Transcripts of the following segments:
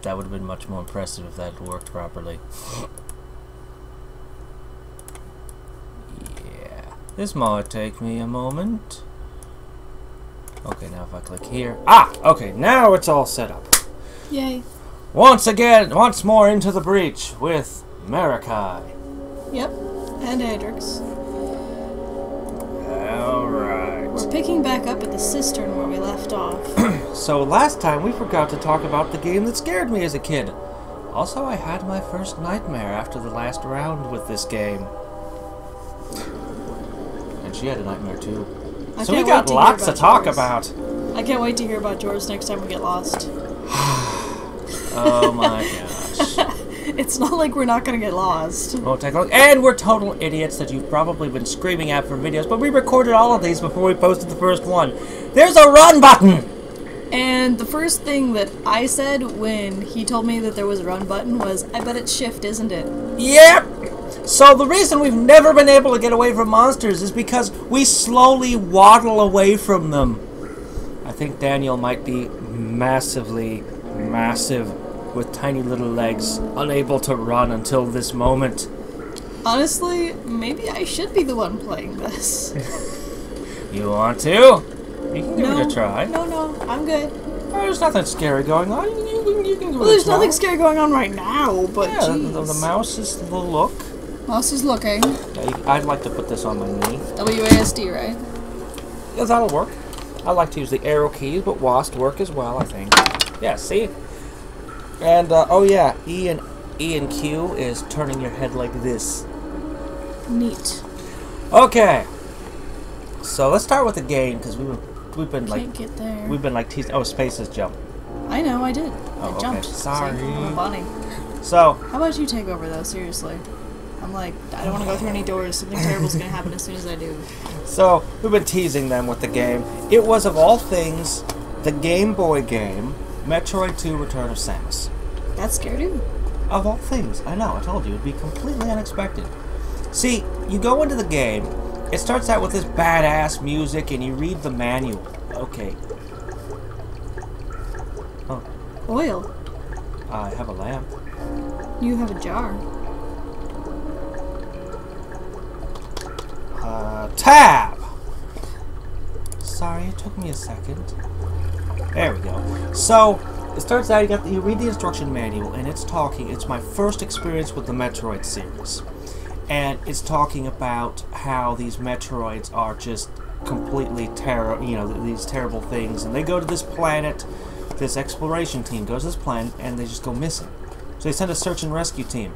That would have been much more impressive if that had worked properly. Yeah. This might take me a moment. Okay, now if I click here... Ah! Okay, now it's all set up. Yay. Once more into the breach with Mheracai. Yep, and Adrix. Alright. We're picking back up at the Cistern where we left off. So last time we forgot to talk about the game that scared me as a kid. Also, I had my first nightmare after the last round with this game. And she had a nightmare too. So we got lots to talk about. I can't wait to hear about George next time we get lost. Oh my gosh. It's not like we're not gonna get lost. Won't take long. And we're total idiots that you've probably been screaming at for videos, but we recorded all of these before we posted the first one. There's a run button! And the first thing that I said when he told me that there was a run button was, I bet it's shift, isn't it? Yep! So the reason we've never been able to get away from monsters is because we slowly waddle away from them. I think Daniel might be massively massive with tiny little legs, unable to run until this moment. Honestly, maybe I should be the one playing this. You want to? You can give it a try. No, I'm good. There's nothing scary going on. You can give Well, it a there's try. nothing scary going on right now, but yeah, jeez. the mouse is the look. Mouse is looking. Yeah, I'd like to put this on my knee. WASD, right? Yeah, that'll work. I like to use the arrow keys, but WASD work as well, I think. Yeah, see? And, oh yeah, E and Q is turning your head like this. Neat. Okay. So let's start with the game, because we've been like... Can't get there. We've been like teasing... Oh, space is jump. I know, I did. Oh, I jumped. okay. Sorry. See, I'm a bunny. So... How about you take over, though, seriously? I'm like, I don't want to go through any doors. Something terrible's going to happen as soon as I do. So, we've been teasing them with the game. It was, of all things, the Game Boy game, Metroid 2 Return of Samus. That scared you? Of all things. I know, I told you. It'd be completely unexpected. See, you go into the game, it starts out with this badass music, and you read the manual. Okay. Oh. Oil. I have a lamp. You have a jar. Tab! Sorry, it took me a second. There we go. So, it starts out, you read the instruction manual, and it's my first experience with the Metroid series. And it's talking about how these Metroids are just completely these terrible things. And they go to this planet, this exploration team goes to this planet, and they just go missing. So they send a search and rescue team.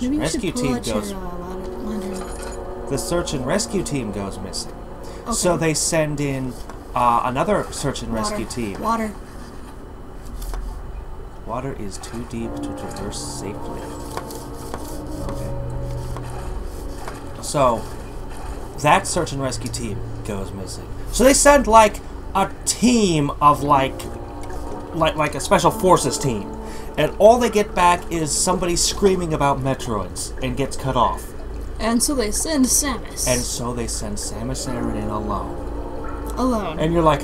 Maybe you should pull out goes... your lantern. The search and rescue team goes missing. Okay. So they send in another search and rescue team. Water. Water is too deep to traverse safely. Okay. So that search and rescue team goes missing. So they send like a team of like a special forces team, and all they get back is somebody screaming about Metroids and gets cut off. And so they send Samus. And so they send Samus Aran in alone. Alone. And you're like,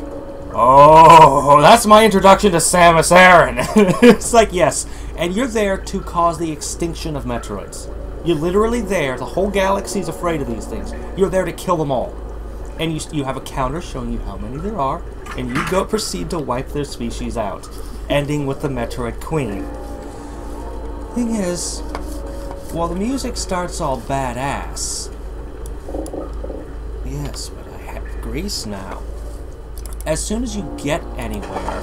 oh, that's my introduction to Samus Aran. It's like, yes. And you're there to cause the extinction of Metroids. You're literally there. The whole galaxy's afraid of these things. You're there to kill them all. And you have a counter showing you how many there are. And you proceed to wipe their species out. Ending with the Metroid Queen. Thing is... well, the music starts all badass. Yes, but I have grease now. As soon as you get anywhere,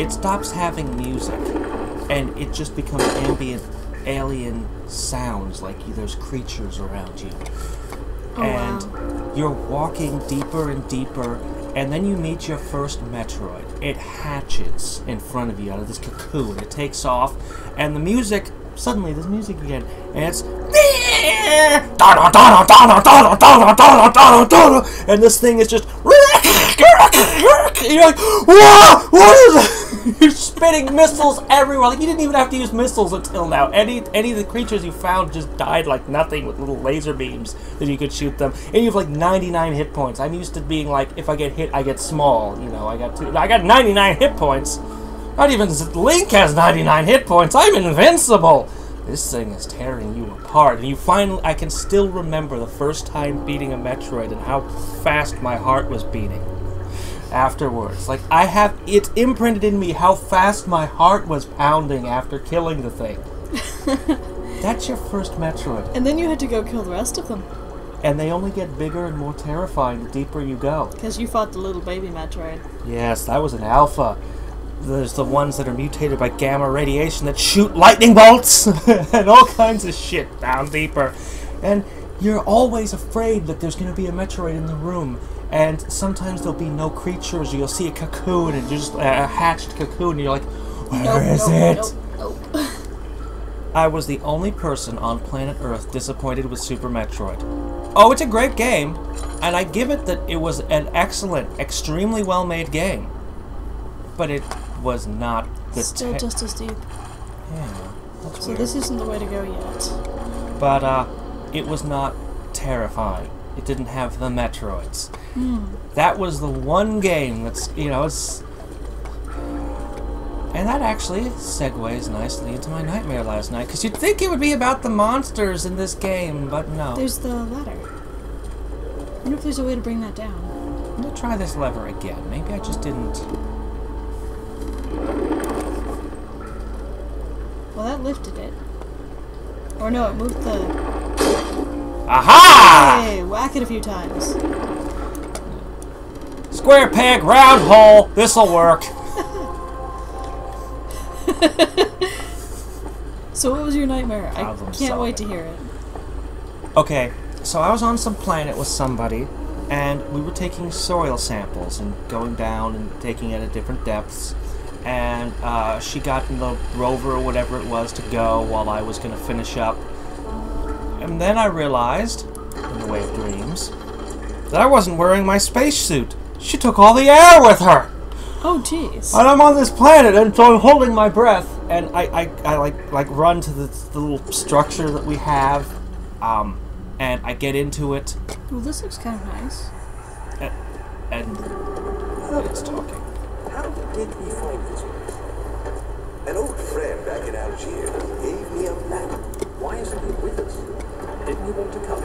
it stops having music, and it just becomes ambient alien sounds, like there's creatures around you. Oh, and wow. You're walking deeper and deeper, and then you meet your first Metroid. It hatches in front of you out of this cocoon. It takes off, and the music... suddenly, there's music again, and it's... and this thing is just... you're like, whoa! What is it? You're spitting missiles everywhere. Like, you didn't even have to use missiles until now. Any of the creatures you found just died like nothing with little laser beams that you could shoot them. And you have like 99 hit points. I'm used to being like, if I get hit, I get small. You know, I got 99 hit points. Not even Link has 99 hit points. I'm invincible. This thing is tearing you apart. And I can still remember the first time beating a Metroid and how fast my heart was beating afterwards. Like, it's imprinted in me how fast my heart was pounding after killing the thing. That's your first Metroid. And then you had to go kill the rest of them. And they only get bigger and more terrifying the deeper you go. Because you fought the little baby Metroid. Yes, that was an alpha. There's the ones that are mutated by gamma radiation that shoot lightning bolts and all kinds of shit down deeper. And you're always afraid that there's going to be a Metroid in the room. And sometimes there'll be no creatures. You'll see a cocoon and just a hatched cocoon. And you're like, where is it? Nope. I was the only person on planet Earth disappointed with Super Metroid. Oh, it's a great game. And I give it that it was an excellent, extremely well-made game. But it was not the Still just as deep. Yeah, that's So weird. this isn't the way to go yet. But it was not terrifying. It didn't have the Metroids. Hmm. That was the one game that's, it's... And that actually segues nicely into my nightmare last night, because you'd think it would be about the monsters in this game, but no. There's the ladder. I wonder if there's a way to bring that down. I'm gonna try this lever again. Maybe I just didn't... Well, that lifted it. Or no, it moved the... Aha! Hey, whack it a few times. Square peg, round hole. This'll work. So what was your nightmare? I Problem can't wait to solving. hear it. Okay, so I was on some planet with somebody, and we were taking soil samples and going down and taking it at different depths. And she got in the rover or whatever it was to go while I was going to finish up. And then I realized, in the way of dreams, that I wasn't wearing my spacesuit. She took all the air with her. Oh, jeez. And I'm on this planet, and so I'm holding my breath, and I like run to the little structure that we have, and I get into it, Well, this looks kind of nice. and it's talking. How did we find this place? An old friend back in Algiers gave me a map. Why isn't he with us? Didn't he want to come?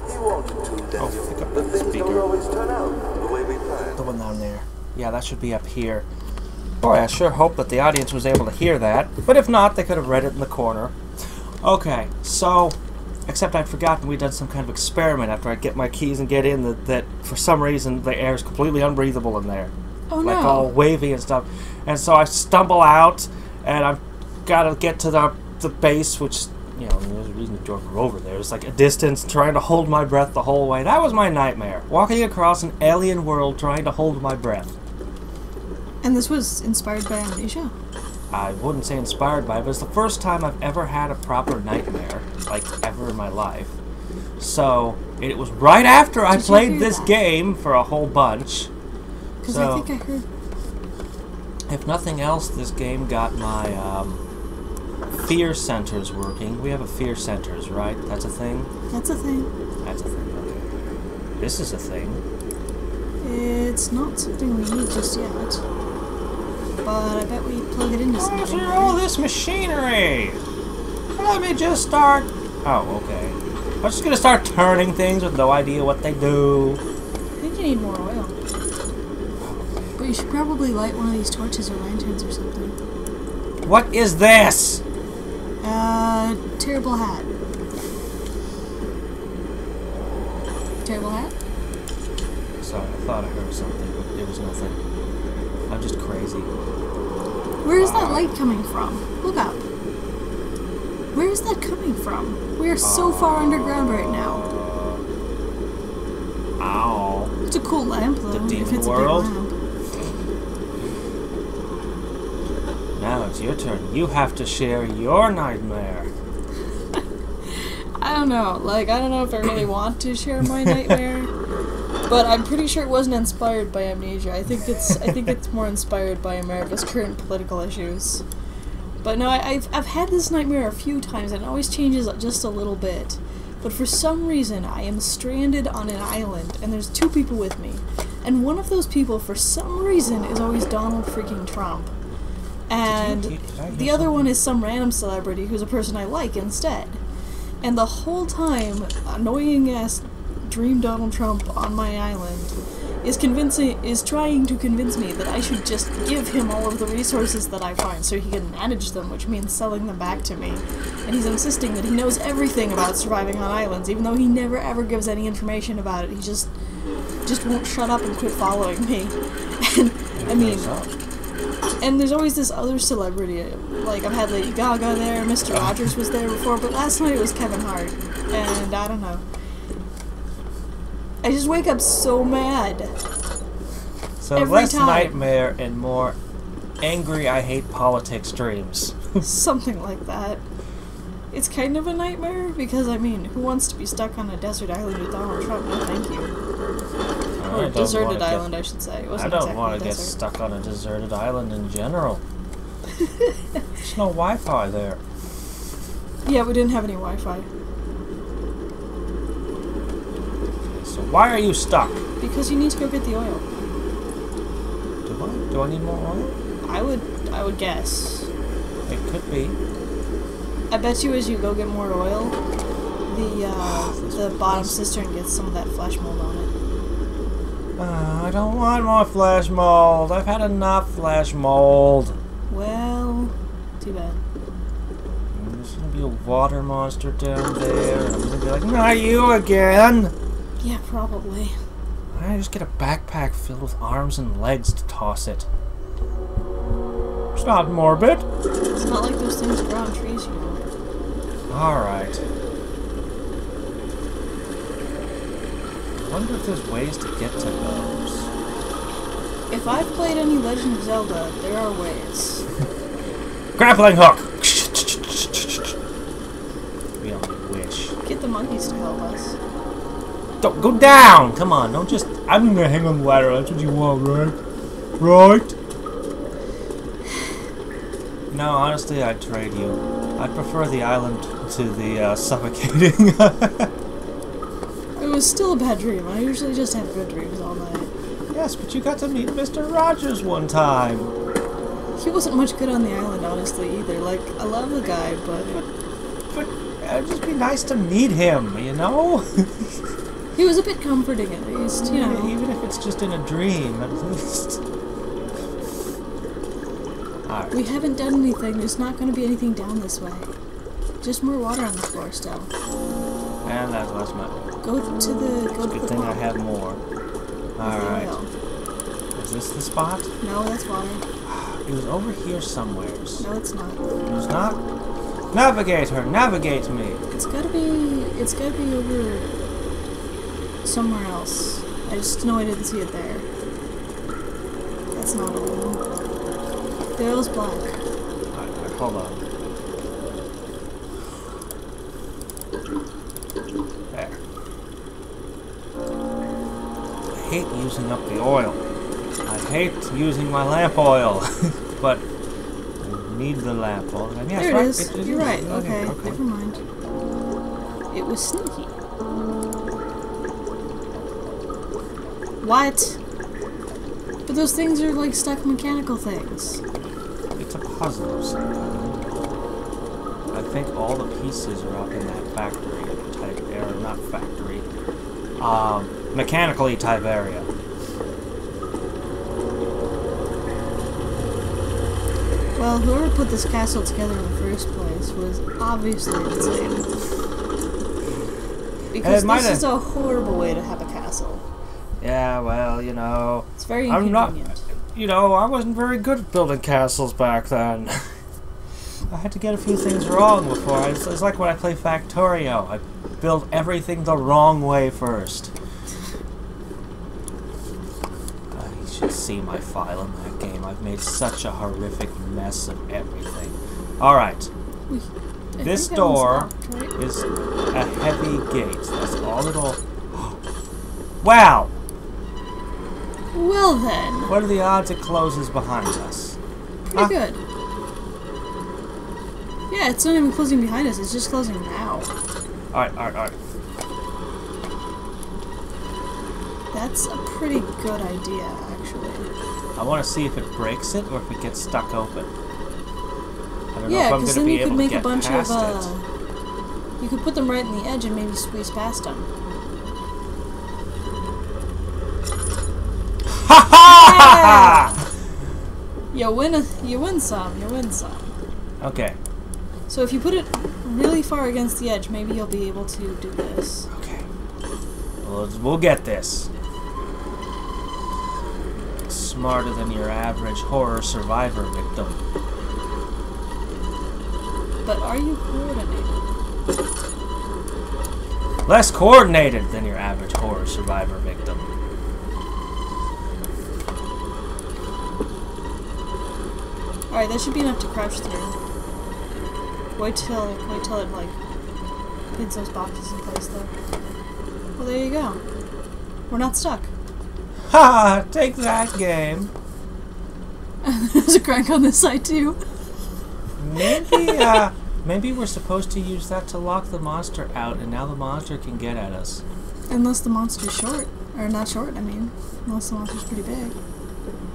He wanted to, Daniel. pick up But that things speaker. don't always turn out the way we planned. The one down there. Yeah, that should be up here. Boy, I sure hope that the audience was able to hear that. But if not, they could have read it in the corner. Okay, so... Except I'd forgotten we'd done some kind of experiment after I get my keys and get in that for some reason the air is completely unbreathable in there. Oh, Like no. all wavy and stuff. And so I stumble out, and I've got to get to the base, which... there's a reason to drove her over there. It's like a distance, trying to hold my breath the whole way. That was my nightmare. Walking across an alien world, trying to hold my breath. And this was inspired by Amnesia? I wouldn't say inspired by it, but it's the first time I've ever had a proper nightmare, like, ever in my life. So, it was right after I Did you played hear this that? game for a whole bunch. Because So, I think I heard... if nothing else, this game got my, fear centers working. We have a fear centers, right? That's a thing? That's a thing. That's a thing, okay. This is a thing. It's not something we need just yet. But I bet we plug it into Where's something. all this machinery? Let me just start... Oh, okay. I'm just gonna start turning things with no idea what they do. I think you need more oil. But you should probably light one of these torches or lanterns or something. What is this? Terrible hat. Terrible hat? Sorry, I thought I heard something, but it was nothing. I'm just crazy. Where is that light coming from? Look up. Where is that coming from? We are so far underground right now. Ow. It's a cool lamp, though. The demon if it's world? a big lamp. Now it's your turn. You have to share your nightmare. I don't know. Like, I don't know if I really want to share my nightmare, but I'm pretty sure it wasn't inspired by Amnesia. I think it's more inspired by America's current political issues. But no, I've had this nightmare a few times, and it always changes just a little bit. But for some reason, I am stranded on an island, and there's 2 people with me. And one of those people, for some reason, is always Donald freaking Trump. And Did I hear the other one something? is some random celebrity who's a person I like instead. And the whole time, annoying ass Dream Donald Trump on my island is trying to convince me that I should just give him all of the resources that I find so he can manage them, which means selling them back to me. And he's insisting that he knows everything about surviving on islands, even though he never ever gives any information about it. He just won't shut up and quit following me. And I mean, and there's always this other celebrity, like I've had Lady Gaga there, Mr. Rogers was there before, but last night it was Kevin Hart, and I don't know. I just wake up so mad. So every less time. nightmare and more angry I hate politics dreams. Something like that. It's kind of a nightmare, because I mean, who wants to be stuck on a desert island with Donald Trump? No thank you. Or a deserted island, I should say. It I wasn't don't exactly want a to get desert. stuck on a deserted island in general. There's no Wi-Fi there. Yeah, we didn't have any Wi-Fi. So why are you stuck? Because you need to go get the oil. Do I need more oil? I would guess. It could be. I bet you as you go get more oil, the bottom cistern gets some of that flesh mold on it. I don't want more flesh mold. I've had enough flesh mold. Well, too bad. There's gonna be a water monster down there. I'm gonna be like, not you again. Yeah, probably. I just get a backpack filled with arms and legs to toss it. It's not morbid. It's not like those things grow on trees, you know. Alright. I wonder if there's ways to get to those. If I've played any Legend of Zelda, there are ways. Grappling hook! We only wish. Get the monkeys to help us. Don't go down! Come on, don't just... I'm gonna hang on the ladder, that's what you want, right? Right? No, honestly, I'd trade you. I'd prefer the island to the suffocating. It was still a bad dream. I usually just have good dreams all night. Yes, but you got to meet Mr. Rogers one time. He wasn't much good on the island, honestly, either. Like, I love the guy, but But it'd just be nice to meet him, you know? he was a bit comforting, at least, you know. Even if it's just in a dream, at least. Alright. We haven't done anything. There's not going to be anything down this way. Just more water on the floor still. And that's less money. Go to the Good thing I pond. have more. Alright. Oil. Is this the spot? No, that's water. It was over here somewheres. No, it's not. It was not? Navigator, navigate me! It's gotta be over somewhere else. I just know I didn't see it there. That's not oil. The oil's black. Alright, hold on. There. I hate using up the oil. I hate using my lamp oil. But I need the lamp oil. And yes, There it right, is. You're right. Okay, okay. never mind. It was sneaky. What? But those things are like stuck mechanical things. It's a puzzle of some kind. I think all the pieces are up in that factory type area. Not factory. Mechanically type area. Well, whoever put this castle together in the first place was obviously insane. Because this is a horrible way to have a castle. Yeah, well, you know... It's very I'm inconvenient. not... You know, I wasn't very good at building castles back then. I had to get a few things wrong before. It's like when I play Factorio. I build everything the wrong way first. You should see my file in that game. I've made such a horrific mess of everything. Alright. This door is a heavy gate. That's all it'll... Wow! Well then. What are the odds it closes behind us? Pretty good. Yeah, it's not even closing behind us, it's just closing now. Alright. That's a pretty good idea, actually. I want to see if it breaks it or if it gets stuck open. don't know Yeah, if I'm because going to then be you could able to make a get bunch past of. it. You could put them right in the edge and maybe squeeze past them. Ha ha! You win some. You win some. Okay. So if you put it really far against the edge, maybe you'll be able to do this. Okay. We'll get this. Smarter than your average horror survivor victim. But are you coordinated? Less coordinated than your average horror survivor victim. Alright, that should be enough to crouch through. Wait till it, like, hits those boxes in place, though. Well, there you go. We're not stuck. Ha! Take that, game. There's a crank on this side, too. Maybe we're supposed to use that to lock the monster out, and now the monster can get at us. Unless the monster's short. Or not short, I mean. Unless the monster's pretty big.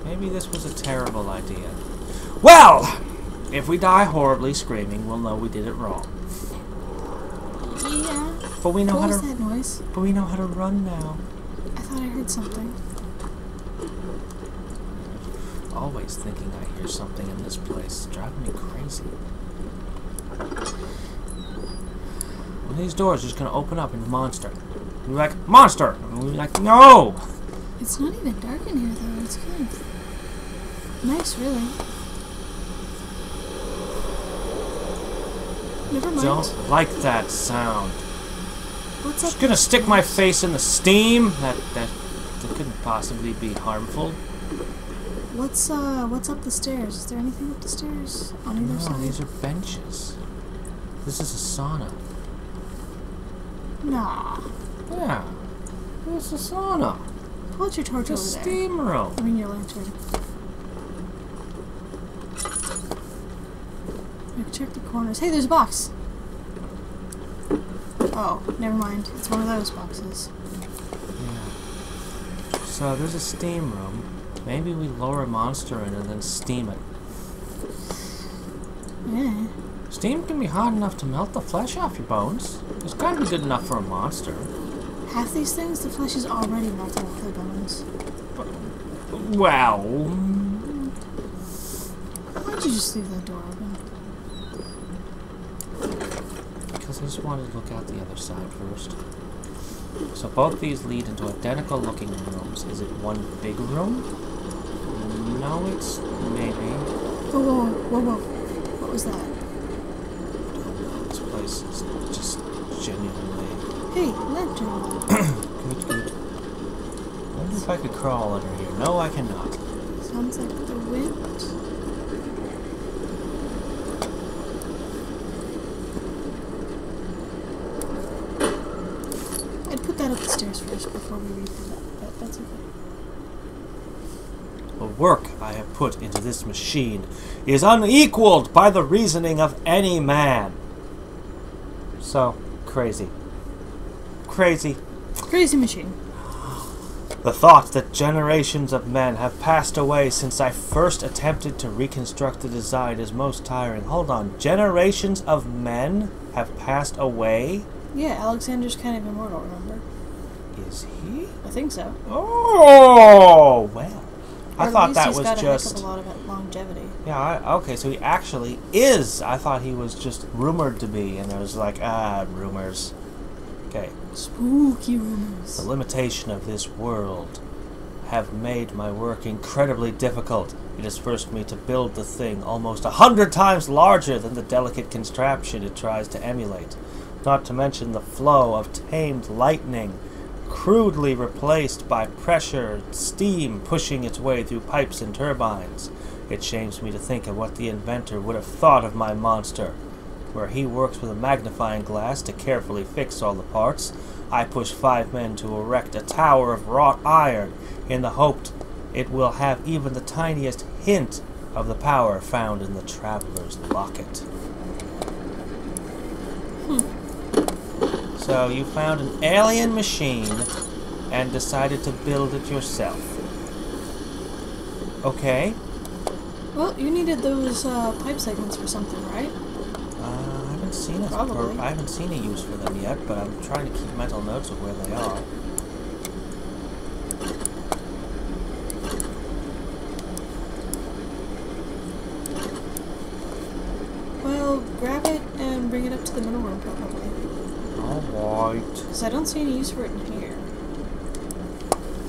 Maybe this was a terrible idea. Well! If we die horribly screaming, we'll know we did it wrong. Yeah. But we know What how was to. that noise? But we know how to run now. I thought I heard something. Always thinking I hear something in this place. It's driving me crazy. One of these doors is gonna open up into monster. We're like, monster! And we're like, no! It's not even dark in here, though. It's good. Nice, really. Never mind. Don't like that sound. What's Just up? gonna stick my face in the steam? That couldn't possibly be harmful. What's up the stairs? Is there anything up the stairs on either No, side? these are benches. This is a sauna. Nah. Yeah. It's a sauna. Pull out your torch It's a over there. steam room. I mean your lantern. You can check the corners. Hey, there's a box! Oh, never mind. It's one of those boxes. Yeah. So there's a steam room. Maybe we lower a monster in and then steam it. Yeah. Steam can be hot enough to melt the flesh off your bones. It's gotta be good enough for a monster. Half these things, the flesh is already melting off their bones. Well... Why'd you just leave that door open? Because I just wanted to look out the other side first. So both these lead into identical looking rooms. Is it one big room? No, it's maybe. Whoa, whoa, whoa, whoa. What was that? I don't know. This place is just genuinely Hey, lantern. good. I wonder if I could crawl under here. No, I cannot. Sounds like the wind. I'd put that up the stairs first before we read through that, but that's okay. The work I have put into this machine is unequaled by the reasoning of any man. So, crazy. Crazy. Crazy machine. The thought that generations of men have passed away since I first attempted to reconstruct the design is most tiring. Hold on. Generations of men have passed away? Yeah, Alexander's kind of immortal, remember? Is he? I think so. Oh, well. Or I at thought least that he's was got just... a heck of a lot of longevity. Yeah, okay, so he actually is. I thought he was just rumored to be, and I was like, rumors. Okay. Spooky rumors. The limitation of this world have made my work incredibly difficult. It has forced me to build the thing almost 100 times larger than the delicate contraption it tries to emulate. Not to mention the flow of tamed lightning, crudely replaced by pressure, steam pushing its way through pipes and turbines. It shames me to think of what the inventor would have thought of my monster. Where he works with a magnifying glass to carefully fix all the parts, I push 5 men to erect a tower of wrought iron in the hope it will have even the tiniest hint of the power found in the Traveler's Locket. So you found an alien machine and decided to build it yourself. Okay. Well, you needed those pipe segments for something, right? I haven't seen Probably. I haven't seen a use for them yet, but I'm trying to keep mental notes of where they are. Well, grab it and bring it up to the middle room, probably. Alright. Because I don't see any use for it in here.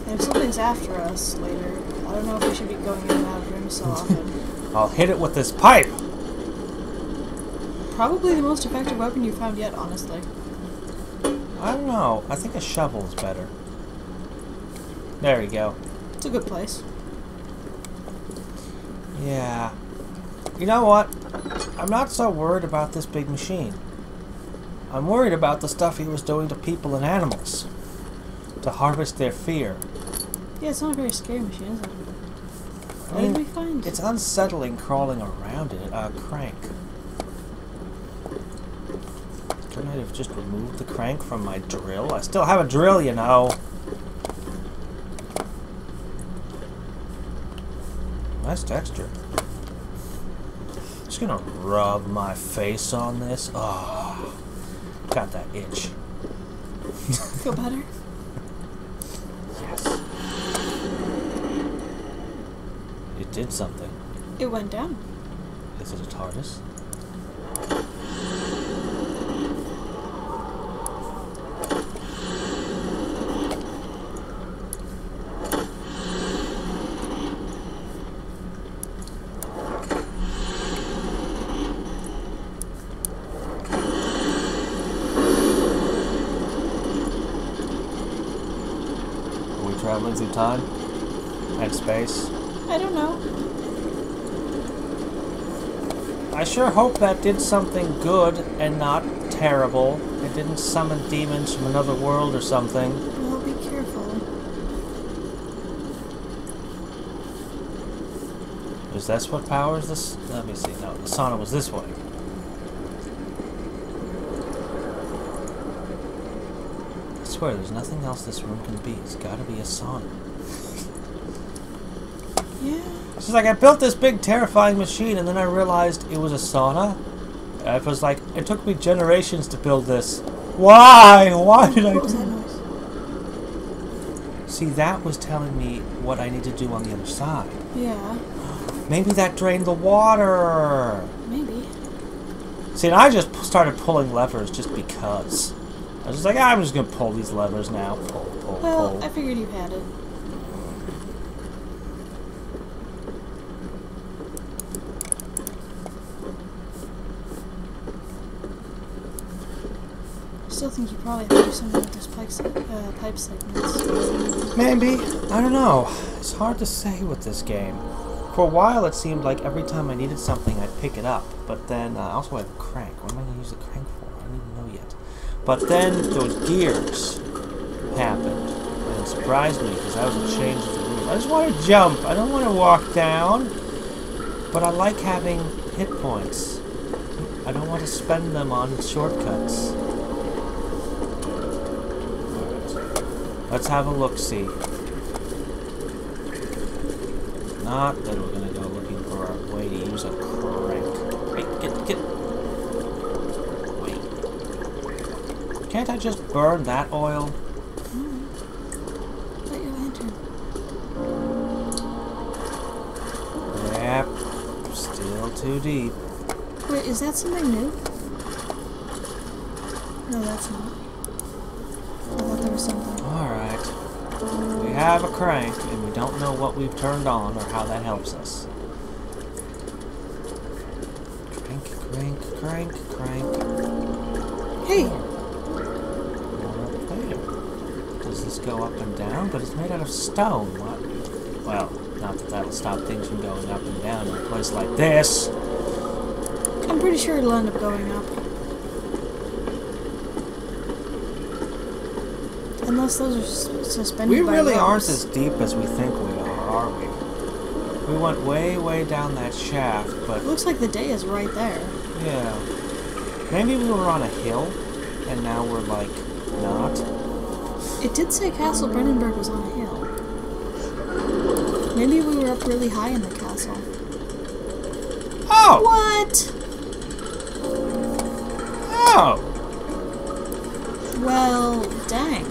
And if something's after us later, I don't know if we should be going in and out of rooms so often. I'll hit it with this pipe! Probably the most effective weapon you've found yet, honestly. I don't know. I think a shovel is better. There we go. It's a good place. Yeah. You know what? I'm not so worried about this big machine. I'm worried about the stuff he was doing to people and animals. To harvest their fear. Yeah, it's not a very scary machine, is it? I What mean, did we find? it's unsettling crawling around it. Crank. Couldn't I have just removed the crank from my drill? I still have a drill, you know. Nice texture. Just gonna rub my face on this. Oh, got that itch. Feel better? Yes. It did something. It went down. Is it a TARDIS? Traveling through time and space. I don't know. I sure hope that did something good and not terrible. It didn't summon demons from another world or something. Well, be careful. Is this what powers this? Let me see. No, the sauna was this way. I swear, there's nothing else this room can be. It's gotta be a sauna. Yeah. It's just like I built this big terrifying machine and then I realized it was a sauna. It was like, it took me generations to build this. Why? Why did I What was do that this? noise? See, that was telling me what I need to do on the other side. Yeah. Maybe that drained the water. Maybe. See, and I just started pulling levers just because. I was just like, I'm just going to pull these levers now. Pull, Well, pull. I figured you had it. Still think you probably have to do something with those pipe segments. Maybe. I don't know. It's hard to say with this game. For a while, it seemed like every time I needed something, I'd pick it up. But then, I also have a crank. What am I going to use the crank for? I don't even know yet. But then, those gears happened. And it surprised me, because I was a change of the rules. I just want to jump. I don't want to walk down. But I like having hit points. I don't want to spend them on shortcuts. Let's have a look-see. Not that we're gonna go looking for a way to use a crank. Wait, get. Wait. Can't I just burn that oil? Light your lantern. Yep. Still too deep. Wait, is that something new? No, that's not. I thought there was something. Alright. We have a crank, and we don't know what we've turned on or how that helps us. Crank, crank, crank, crank. Hey! One up there. Does this go up and down? But it's made out of stone. What? Well, not that that'll stop things from going up and down in a place like this. I'm pretty sure it'll end up going up. Unless those are suspended We by really aren't ropes. as deep as we think we are we? We went way, way down that shaft, but It looks like the day is right there. yeah. Maybe we were on a hill, and now we're, like, not. It did say Castle Brennenburg was on a hill. Maybe we were up really high in the castle. Oh! What? Oh! Well, dang.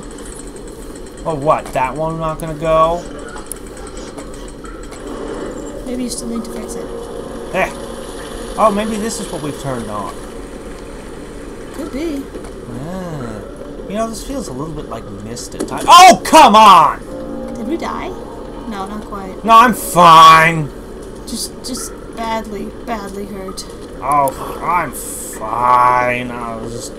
Well, what? That one not gonna go? Maybe you still need to fix it. Eh. Oh, maybe this is what we've turned on. Could be. Ah. You know, this feels a little bit like mist at times. Oh, come on! Did we die? No, not quite. No, I'm fine. Just badly hurt. Oh, I'm fine. I was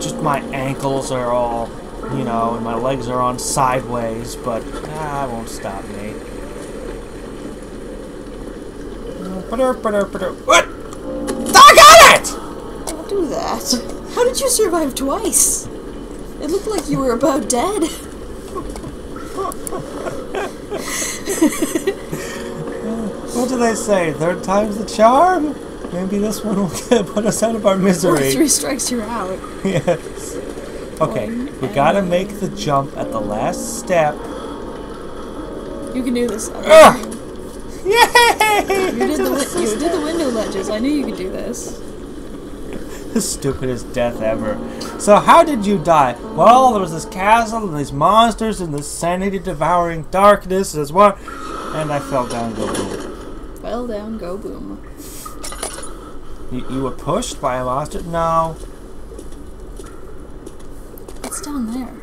just my ankles are all, you know, and my legs are on sideways, but that won't stop me. What? I got it! Don't do that. How did you survive twice? It looked like you were about dead. What do they say? Third time's the charm? Maybe this one will put us out of our misery. Or 3 strikes, you're out. Yes. Okay, we gotta make the jump at the last step. You can do this. Yay! You did the window ledges. I knew you could do this. The stupidest death ever. So how did you die? Well, there was this castle and these monsters and this sanity-devouring darkness as well, and I fell down, go boom. Fell down, go boom. You were pushed by a monster? No. What's down there?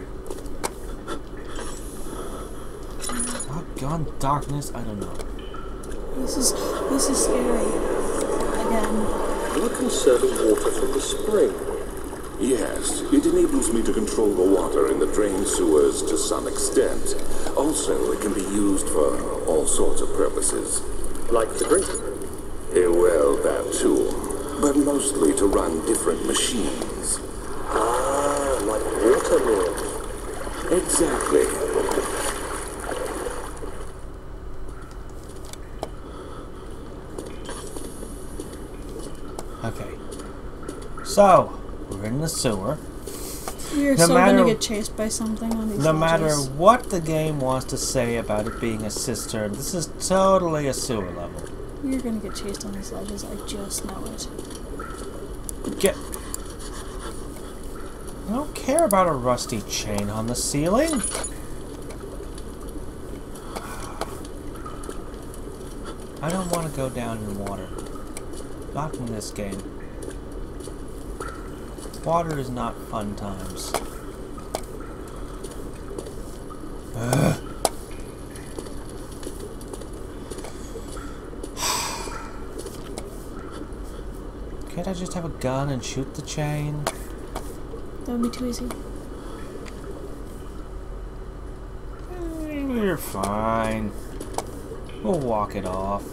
Doggone darkness, I don't know. This is scary. Again. You're conserving water from the spring. Yes, it enables me to control the water in the drain sewers to some extent. Also, it can be used for all sorts of purposes. Like the drinker? Well, that too. But mostly to run different machines. Ah, like water mills. Exactly. Okay. So, we're in the sewer. You're No so matter- gonna get chased by something on these No matter ledges. what the game wants to say about it being a cistern, this is totally a sewer level. You're gonna get chased on these ledges, I just know it. I don't care about a rusty chain on the ceiling. I don't want to go down in water. Not in this game. Water is not fun times. Ugh. Can't I just have a gun and shoot the chain? That would be too easy. You're fine. We'll walk it off.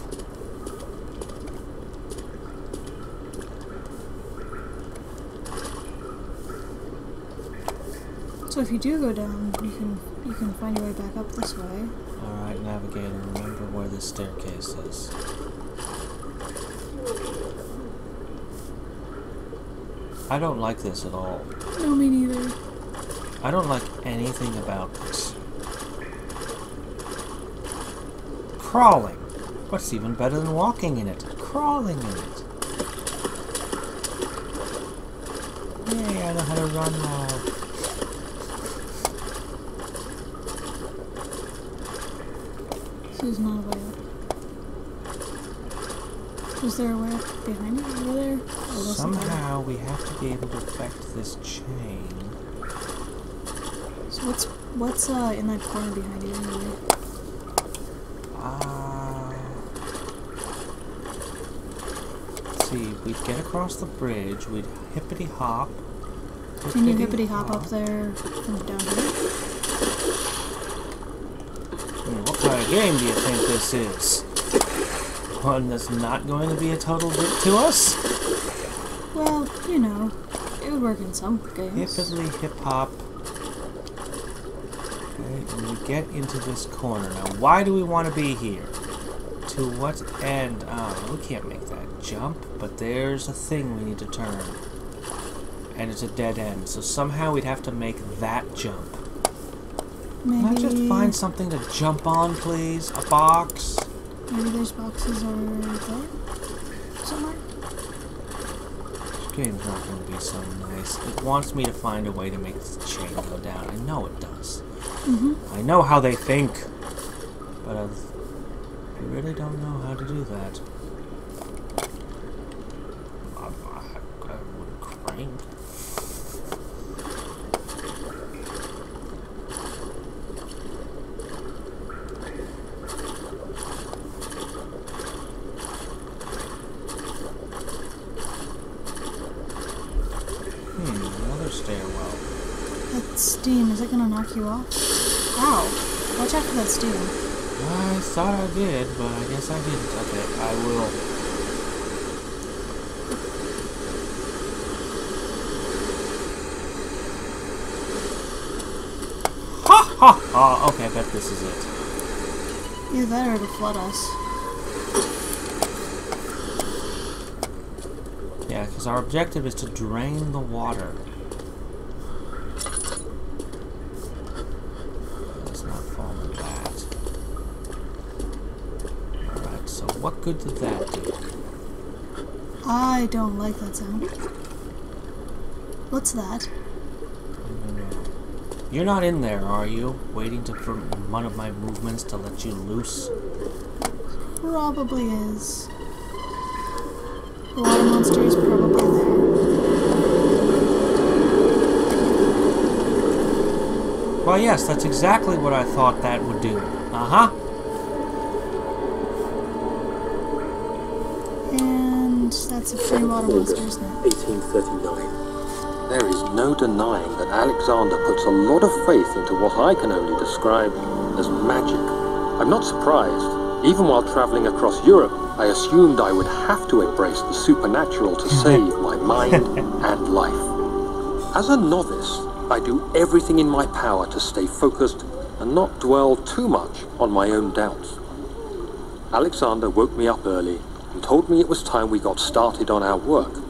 So if you do go down, you can find your way back up this way. Alright, navigator, remember where the staircase is. I don't like this at all. No, me neither. I don't like anything about this. Crawling. What's even better than walking in it? Crawling in it. Yay, I know how to run now. There's not a way up. Is there a way up behind you over there? Somehow we have to be able to affect this chain. So what's in that corner behind you anyway? Let's see, we'd get across the bridge, we'd hippity hop. Can you hippity hop up there from down here? What kind of game do you think this is? One that's not going to be a total bit to us? Well, you know, it would work in some games. Hippity hip hop. Okay, and we get into this corner. Now, why do we want to be here? To what end? We can't make that jump, but there's a thing we need to turn. And it's a dead end, so somehow we'd have to make that jump. Maybe, Can I just find something to jump on, please? A box? Maybe there's boxes over there? game's not going to be so nice. It wants me to find a way to make this chain go down. I know it does. I know how they think. But I really don't know how to do that. I would crank. Another stairwell. That steam, is it gonna knock you off? Ow. Watch out for that steam. I thought I did, but I guess I didn't. Okay, I will. Ha ha ha! Okay, I bet this is it. Either that or it'll flood us. Yeah, because our objective is to drain the water. Let's not fall in that. Alright, so what good did that do? I don't like that sound. What's that? You're not in there, are you? Waiting for one of my movements to let you loose? Probably is. The water monster is probably there. Well, yes, that's exactly what I thought that would do. Uh-huh. And that's a free water monster, isn't it? 1839. There is no denying that Alexander puts a lot of faith into what I can only describe as magic. I'm not surprised. Even while traveling across Europe, I assumed I would have to embrace the supernatural to save my mind and life. As a novice, I do everything in my power to stay focused and not dwell too much on my own doubts. Alexander woke me up early and told me it was time we got started on our work.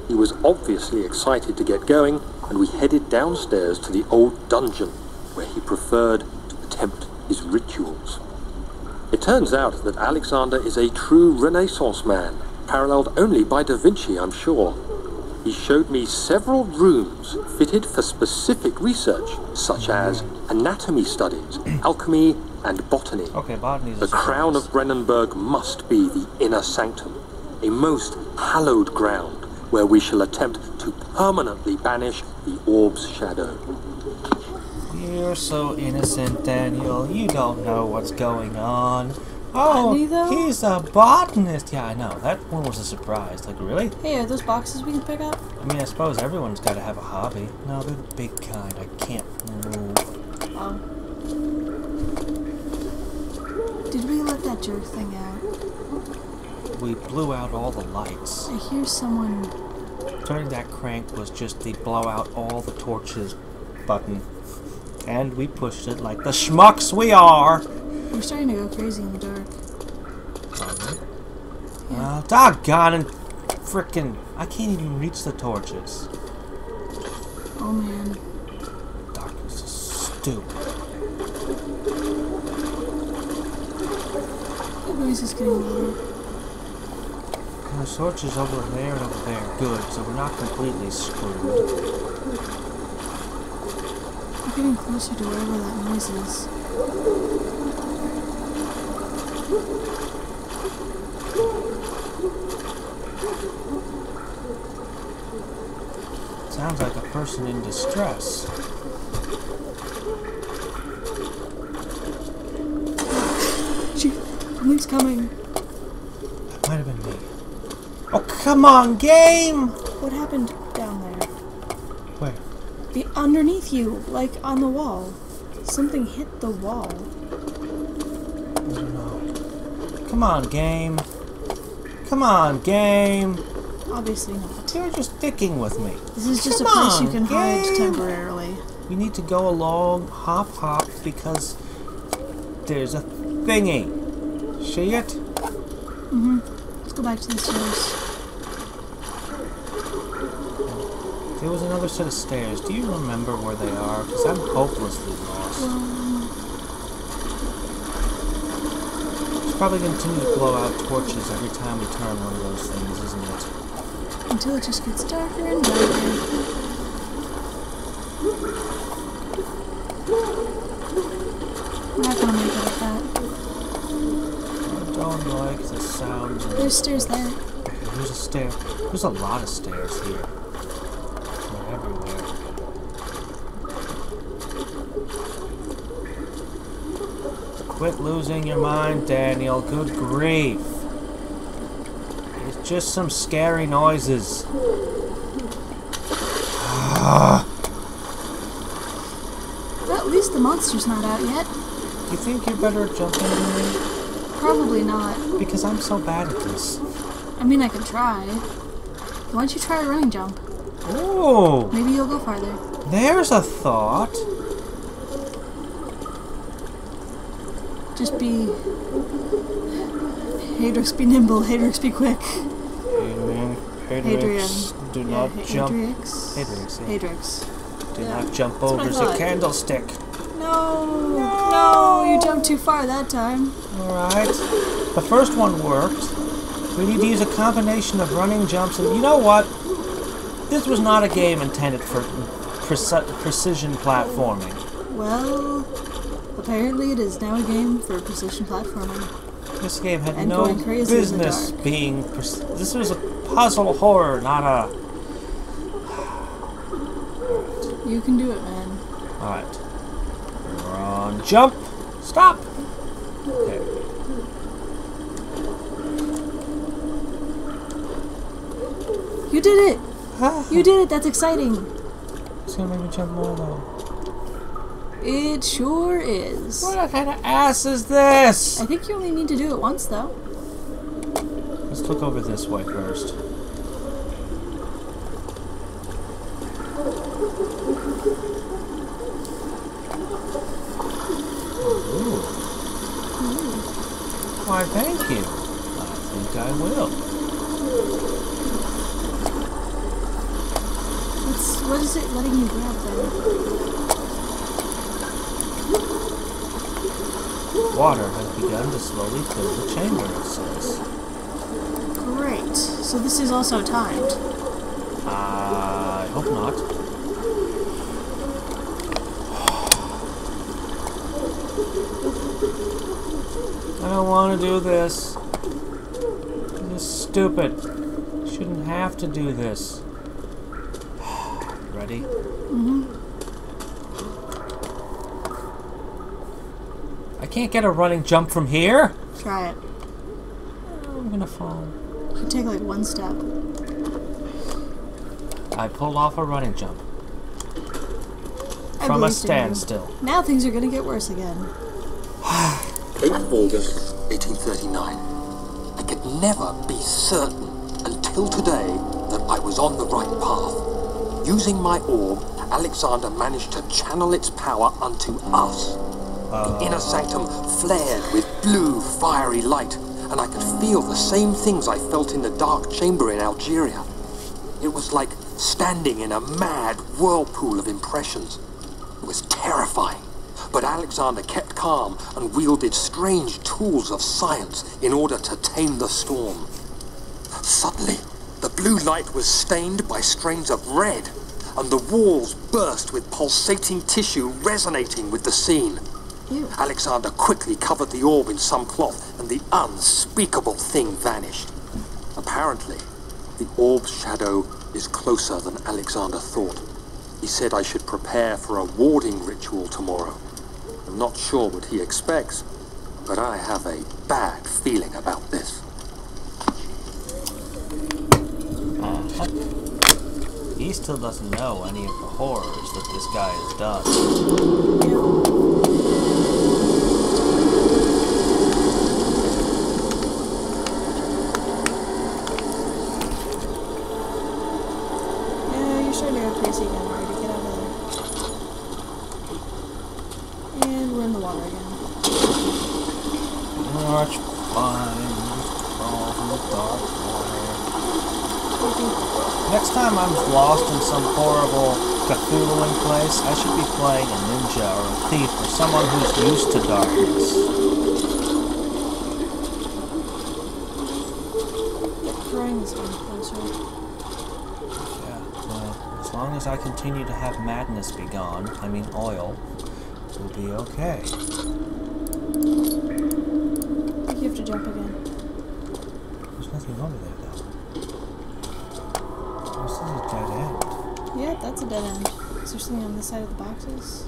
He was obviously excited to get going, and we headed downstairs to the old dungeon, where he preferred to attempt his rituals. It turns out that Alexander is a true Renaissance man, paralleled only by Da Vinci, I'm sure. He showed me several rooms fitted for specific research, such as anatomy studies, alchemy, and botany. Okay, botany is The crown of Brennenburg must be the inner sanctum, a most hallowed ground where we shall attempt to permanently banish the orb's shadow. You're so innocent, Daniel. You don't know what's going on. Oh, he's a botanist. Yeah, I know. That one was a surprise. Like, really? Hey, are those boxes we can pick up? I mean, I suppose everyone's got to have a hobby. No, they're the big kind. I can't move. Oh. Did we let that jerk thing out? We blew out all the lights. I hear someone... Turning that crank was just the blow out all the torches button. And we pushed it like the schmucks we are! We're starting to go crazy in the dark. Oh, doggone and frickin'... I can't even reach the torches. Oh man. Darkness is stupid. The noise is getting louder. There's torches over there and over there. Good, so we're not completely screwed. We're getting closer to wherever that noise is. Sounds like a person in distress. Shoot! Something's coming. That might have been me. Oh, come on, game! What happened down there? Where? Underneath you, like on the wall. Something hit the wall. I don't know. Come on, game. Come on, game. Obviously not. You're just dicking with me. This is just Come a place on, you can hide game. temporarily. We need to go along, hop, because there's a thingy. See it? Mm-hmm. Let's go back to the stairs. There was another set of stairs. Do you remember where they are? Because I'm hopelessly lost. It's probably going to continue to blow out torches every time we turn one of those things, isn't it? until it just gets darker and darker. I'm not gonna make it like that. I don't like the sounds. There's stairs there. There's a stair. There's a lot of stairs here. They're everywhere. Quit losing your mind, Daniel. Good grief. It's just some scary noises. Well, at least the monster's not out yet. You think you're better at jumping than me? Probably not. Because I'm so bad at this. I mean, I could try. Why don't you try a running jump? Oh! Maybe you'll go farther. There's a thought. Just be... Hadrix, be nimble. Hadrix, be quick. Hadrix, do not jump. Hadrix. Hadrix, yeah. Hadrix. Do not jump over the candlestick. No, you jumped too far that time. Alright. The first one worked. We need to use a combination of running jumps and... You know what? This was not a game intended for precision platforming. Well, apparently it is now a game for precision platforming. This game had And no going crazy in the business dark. being... This was a puzzle horror, not a... You can do it, man. Alright. Run, jump! Stop! Okay. You did it! You did it, that's exciting! It's gonna make me jump more though. It sure is. What kind of ass is this? I think you only need to do it once, though. Let's look over this way first. Ooh. Why, thank you. I think I will. What is it letting you grab there? Water has begun to slowly fill the chamber, it says. Great. So this is also timed. I hope not. I don't want to do this. This is stupid. Shouldn't have to do this. Ready? Mm-hmm. I can't get a running jump from here. Try it. I'm gonna fall. You can take like one step. I pulled off a running jump. I From a believed in you. standstill. Now things are gonna get worse again. 8th August, 1839. I could never be certain until today that I was on the right path. Using my orb, Alexander managed to channel its power unto us. The inner sanctum flared with blue, fiery light, and I could feel the same things I felt in the dark chamber in Algeria. It was like standing in a mad whirlpool of impressions. It was terrifying, but Alexander kept calm and wielded strange tools of science in order to tame the storm. Suddenly, the blue light was stained by strains of red, and the walls burst with pulsating tissue resonating with the scene. Ew. Alexander quickly covered the orb in some cloth, and the unspeakable thing vanished. Apparently, the orb's shadow is closer than Alexander thought. He said I should prepare for a warding ritual tomorrow. I'm not sure what he expects, but I have a bad feeling about this. He still doesn't know any of the horrors that this guy has done. Yeah, you're starting to go crazy again, already. Get out of there. And we're in the water again. March fine, crawl from the dark water. Next time I'm lost in some horrible Cthulhuan place, I should be playing a ninja or a thief or someone who's used to darkness. Drawing this one closer. long as I continue to have madness be gone, I mean oil, we'll be okay. I think you have to jump again. There's nothing over there, though. This is a dead end. Yeah, that's a dead end. Is there something on this side of the boxes?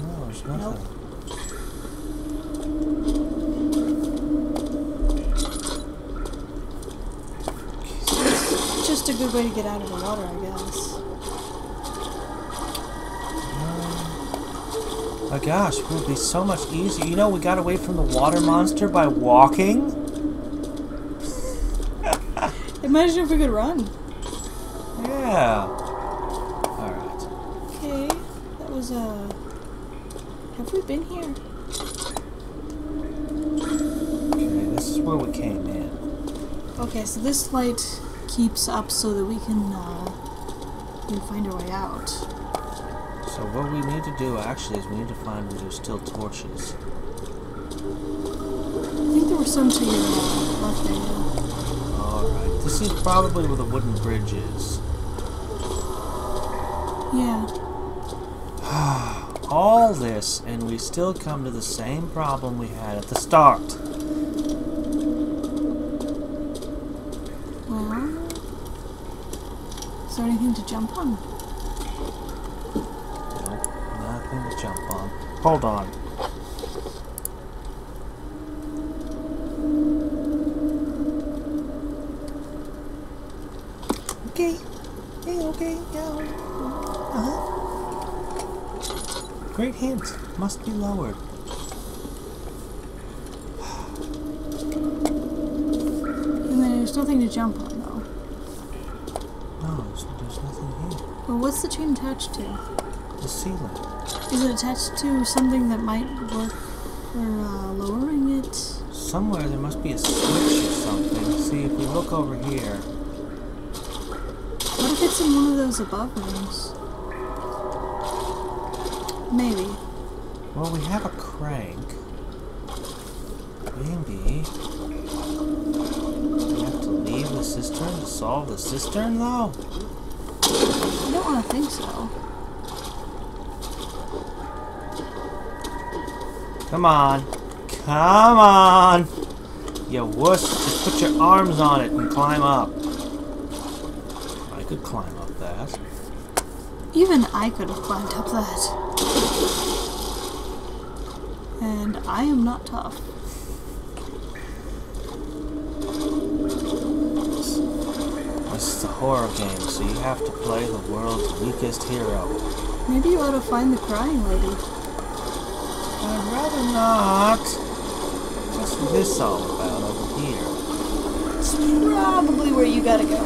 No, there's nothing. Nope. It's just a good way to get out of the water, I guess. Oh gosh, it would be so much easier. You know, we got away from the water monster by walking. Imagine if we could run. Yeah. Alright. Okay, that was have we been here? Okay, this is where we came in. Okay, so this light keeps up so that we can find our way out. So what we need to do actually is we need to find where there's still torches. I think there were some to your left there. Alright, this is probably where the wooden bridge is. Yeah. All this, and we still come to the same problem we had at the start. Well, is there anything to jump on? Nope, nothing to jump on. Hold on. Okay. Okay, yeah. Great hint. Must be lowered. And there's nothing to jump on, though. No, there's nothing here. Well, what's the chain attached to? The ceiling. Is it attached to something that might work for lowering it? Somewhere there must be a switch or something. See, if we look over here. What if it's in one of those above rooms? Maybe. Well, we have a crank. Maybe. We have to leave the cistern to solve the cistern, though? I don't want to think so. Come on. Come on! You wuss. Just put your arms on it and climb up. I could climb up that. Even I could have climbed up that. And I am not tough. This is a horror game, so you have to play the world's weakest hero. Maybe you ought to find the crying lady. I'd rather not. What's this all about over here? It's probably where you gotta go.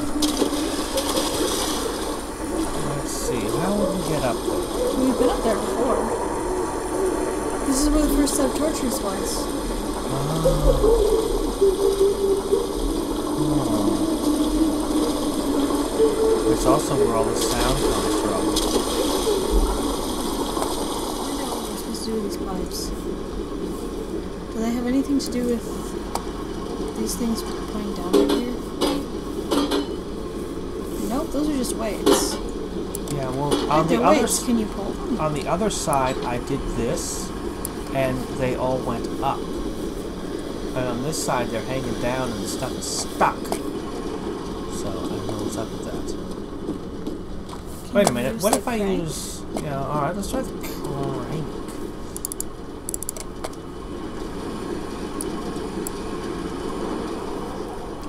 Let's see, how would we get up there? We've been up there before. This is where the first set of torches was. It's also where all the sound comes from. I know what we're supposed to do with these pipes. Do they have anything to do with these things pointing down right here? Nope, those are just weights. Yeah, well, On the weights, can you pull? on the other side, I did this, and they all went up. And on this side, they're hanging down, and the stuff is stuck. So, I don't know what's up with that. Wait a minute, what if I use... Yeah, alright, let's try the crank.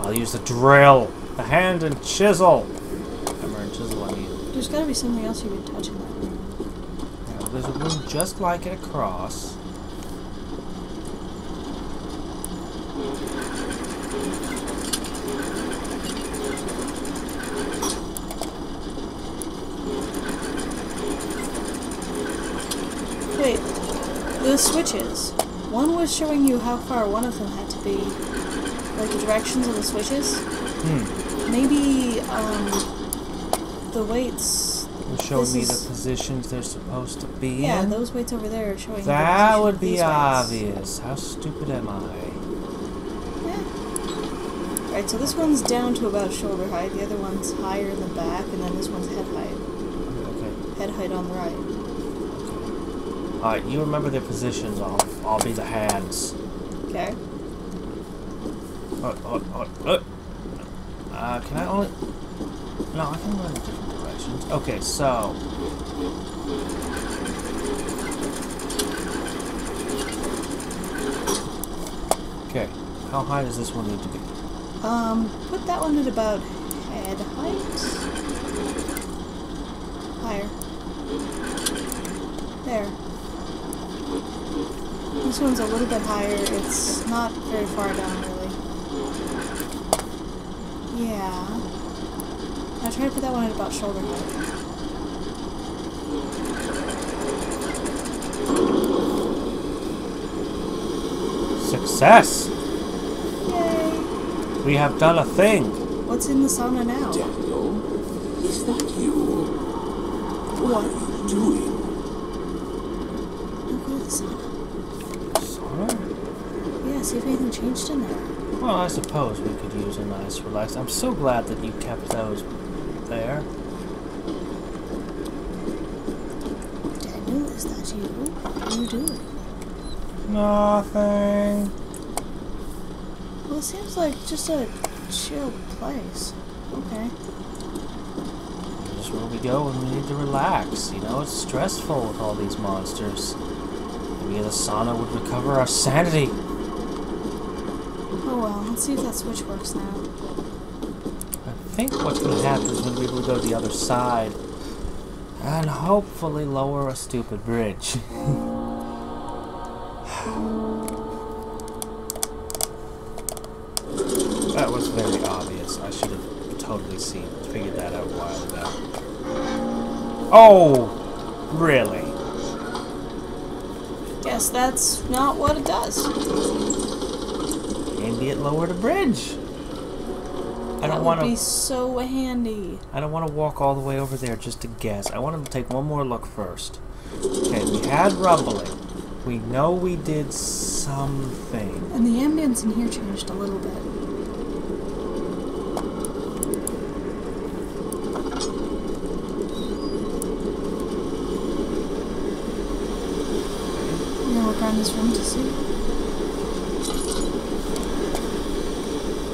I'll use the drill, the hand and chisel. Hammer and chisel, I mean. There's gotta be something else you can touch in that room. Yeah, well, there's a room just like it across. Wait, the switches. One was showing you how far one of them had to be. Like the directions of the switches. Maybe, the weights... They're showing me the is- positions they're supposed to be Yeah, in. those weights over there are showing you the That position would of be these weights. obvious. How stupid am I? Yeah. Right, so this one's down to about shoulder height, the other one's higher in the back, and then this one's head height. head height on the right. Alright, you remember their positions. I'll be the hands. Okay. Can I only... No, I can run in different directions. Okay, so... Okay, how high does this one need to be? Put that one at about head height. Higher. There. This one's a little bit higher. It's not very far down, really. Yeah. Now try to put that one at about shoulder height. Success! Yay! We have done a thing! What's in the sauna now? Daniel, is that you? What are you doing? Look at the sauna. Sauna? Yeah, see if anything changed in there. Well, I suppose we could use a nice relax. I'm so glad that you kept those there. Daniel, is that you? What are you doing? Nothing. Well, it seems like just a chill place. Okay. Just where we go when we need to relax. You know, it's stressful with all these monsters. Maybe the sauna would recover our sanity. Oh well, let's see if that switch works now. I think what's going to happen is we'll be able to go to the other side and hopefully lower a stupid bridge. That was very obvious. I should have totally figured that out a while ago. Oh! Really? Guess that's not what it does. Maybe it lowered a bridge. I don't want That would be to. so handy. I don't want to walk all the way over there just to guess. I want to take one more look first. Okay, we had rumbling. We know we did something. And the ambience in here changed a little bit. You gonna look around this room to see?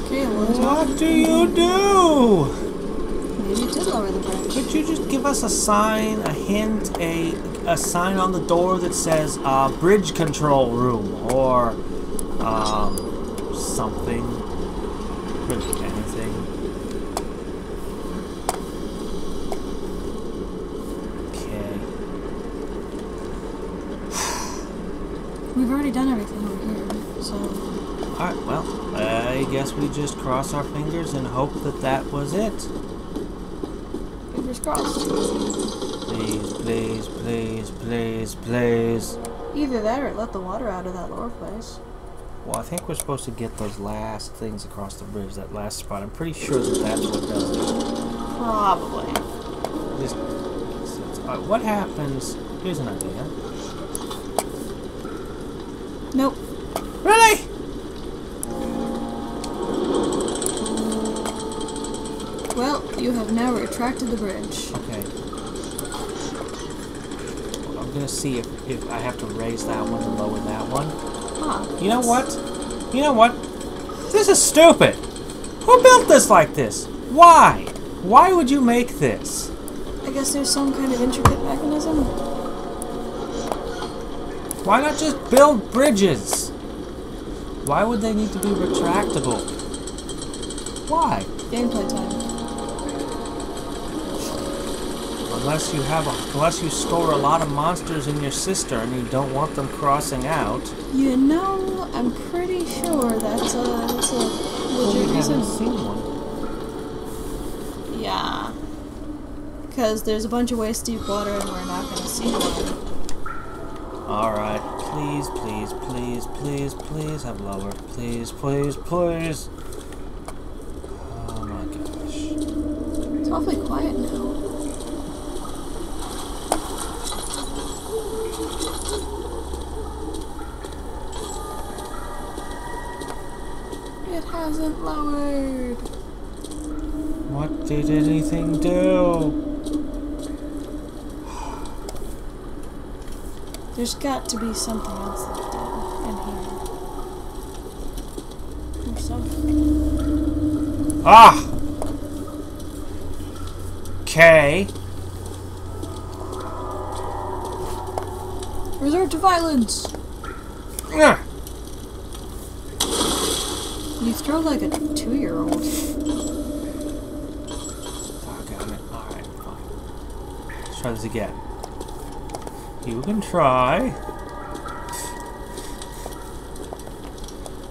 Okay, well, there's What do you do? Maybe it did lower the bridge. Could you just give us a sign, a hint, a sign on the door that says bridge control room or something? Really anything. Okay. We've already done everything over here, so... Alright, well, I guess we just cross our fingers and hope that that was it. Fingers crossed. Please, please, please, please, please. Either that or it let the water out of that lower place. Well, I think we're supposed to get those last things across the bridge, that last spot. I'm pretty sure that that's what does it. Probably. Just, what happens? Here's an idea. Nope. Really? Well, you have now retracted the bridge. Okay. Well, I'm gonna see if I have to raise that one to lower that one. Huh. You know what? You know what? This is stupid! Who built this like this? Why? Why would you make this? I guess there's some kind of intricate mechanism. Why not just build bridges? Why would they need to be retractable? Why? Gameplay time. Unless you store a lot of monsters in your cistern and you don't want them crossing out. You know, I'm pretty sure that's a legit We reason. haven't seen one. Yeah. Because there's a bunch of waist deep water and we're not going to see one. Alright, please, please, please, please, please have lower. Please, please, please. Oh my gosh. It's awfully quiet now. It hasn't lowered. What did anything do? There's got to be something else that it did in here. Or something. Ah! Okay. Resort to violence! Yeah. You throw like a 2-year-old. Doggone it. Alright, fine. Let's try this again. You can try.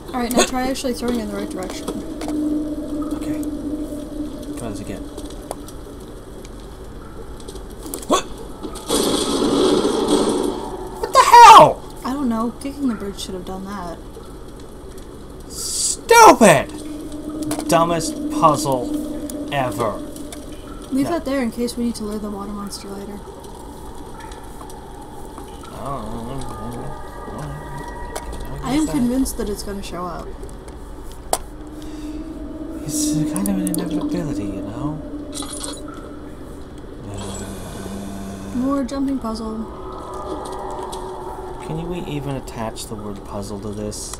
Alright, now try actually throwing in the right direction. Okay. Try this again. What the hell? I don't know. Kicking the bridge should have done that. Stupid! Dumbest puzzle ever. Leave No. that there in case we need to lure the water monster later. I am convinced that it's going to show up. It's kind of an inevitability, you know? More jumping puzzle. Can we even attach the word puzzle to this?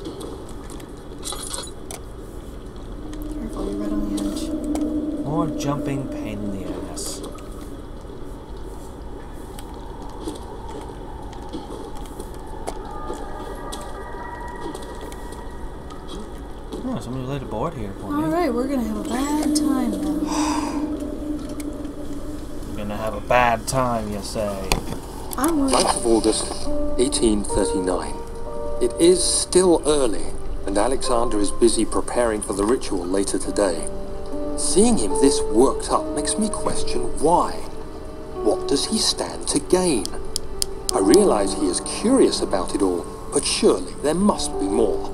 Careful, you're right on the edge. More jumping pain in the ass. Oh, somebody laid a board here for me. Alright, we're going to have a bad time now. You're gonna have a bad time, you say. I'm worried. 9th of August, 1839. It is still early, and Alexander is busy preparing for the ritual later today. Seeing him this worked up makes me question why. What does he stand to gain? I realize he is curious about it all, but surely there must be more.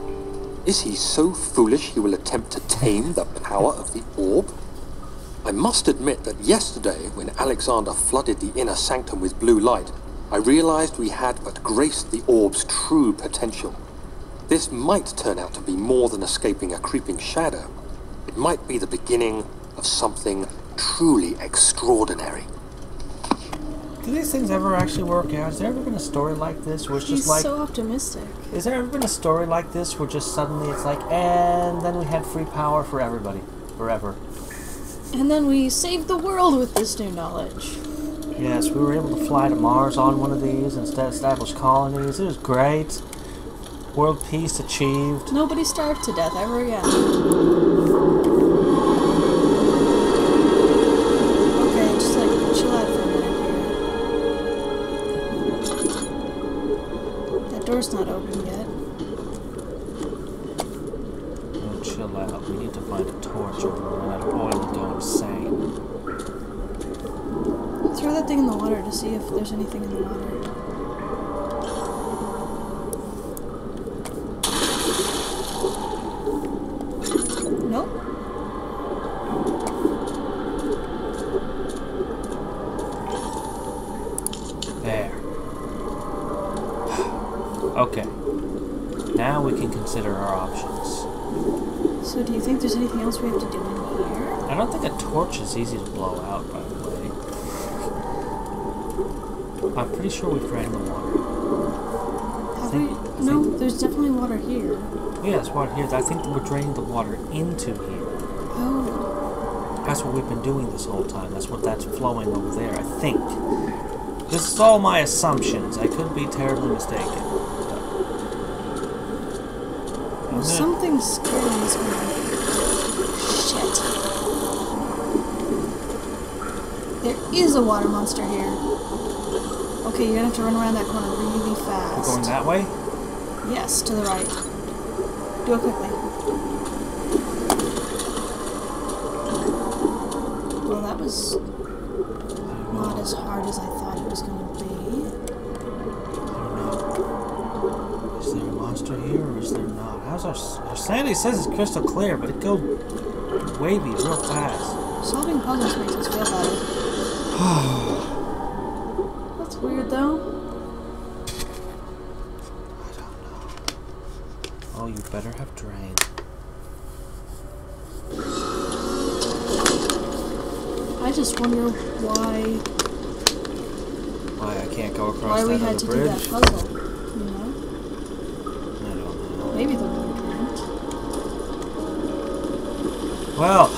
Is he so foolish he will attempt to tame the power of the orb? I must admit that yesterday, when Alexander flooded the inner sanctum with blue light, I realized we had but graced the orb's true potential. This might turn out to be more than escaping a creeping shadow. It might be the beginning of something truly extraordinary. Do these things ever actually work out? Has there ever been a story like this where it's He's just like... so optimistic. Has there ever been a story like this where just suddenly it's like, and then we had free power for everybody. Forever. And then we saved the world with this new knowledge. Yes, we were able to fly to Mars on one of these and establish colonies. It was great. World peace achieved. Nobody starved to death ever again. Okay, just like chill out for a minute here. That door's not open yet. Oh, chill out. We need to find a torch or we'll run out of oil and go insane. Throw that thing in the water to see if there's anything in the water. Nope. There. Okay. Now we can consider our options. So do you think there's anything else we have to do in here? I don't think a torch is easy to blow out, by the way. I'm pretty sure we drained the water. Have we? No, there's definitely water here. Yeah, there's water here. I think we're draining the water into here. Oh. That's what we've been doing this whole time. That's flowing over there, I think. This is all my assumptions. I could be terribly mistaken. Well, something's scary is going on. Shit. There is a water monster here. Okay, you're gonna have to run around that corner really fast. We're going that way? Yes, to the right. Do it quickly. Well, that was not as hard as I thought it was going to be. I don't know. Is there a monster here or is there not? How's our sanity says it's crystal clear, but it goes wavy real fast. Solving puzzles makes us feel better. That's weird, though. I don't know. Oh, you better have drained. I just wonder why why I can't go across why we that had other to bridge. do that puzzle, you know? I don't know. Maybe the water didn't. Well,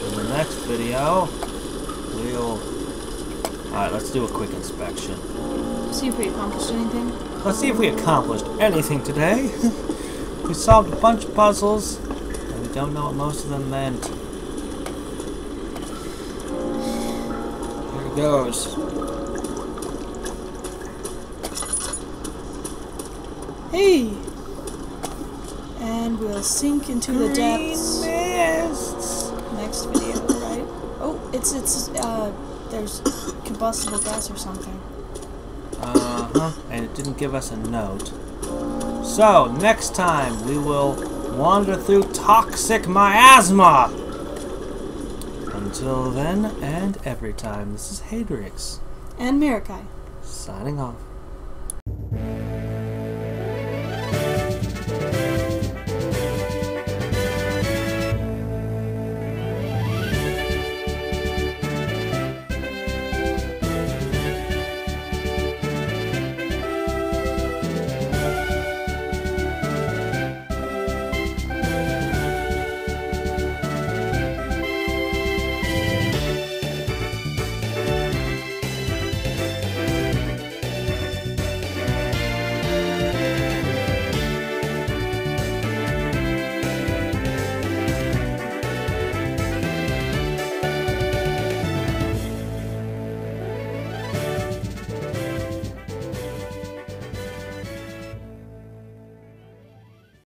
in the next video, we'll... Alright, let's do a quick inspection. See if we accomplished anything. Let's see if we accomplished anything today. We solved a bunch of puzzles, and we don't know what most of them meant. Here it goes. Hey! And we'll sink into the depths. Mists. Next video, right? Oh, there's combustible gas or something. And it didn't give us a note. So, next time we will wander through toxic miasma. Until then, and every time, this is Hadrix. And Mheracai. Signing off.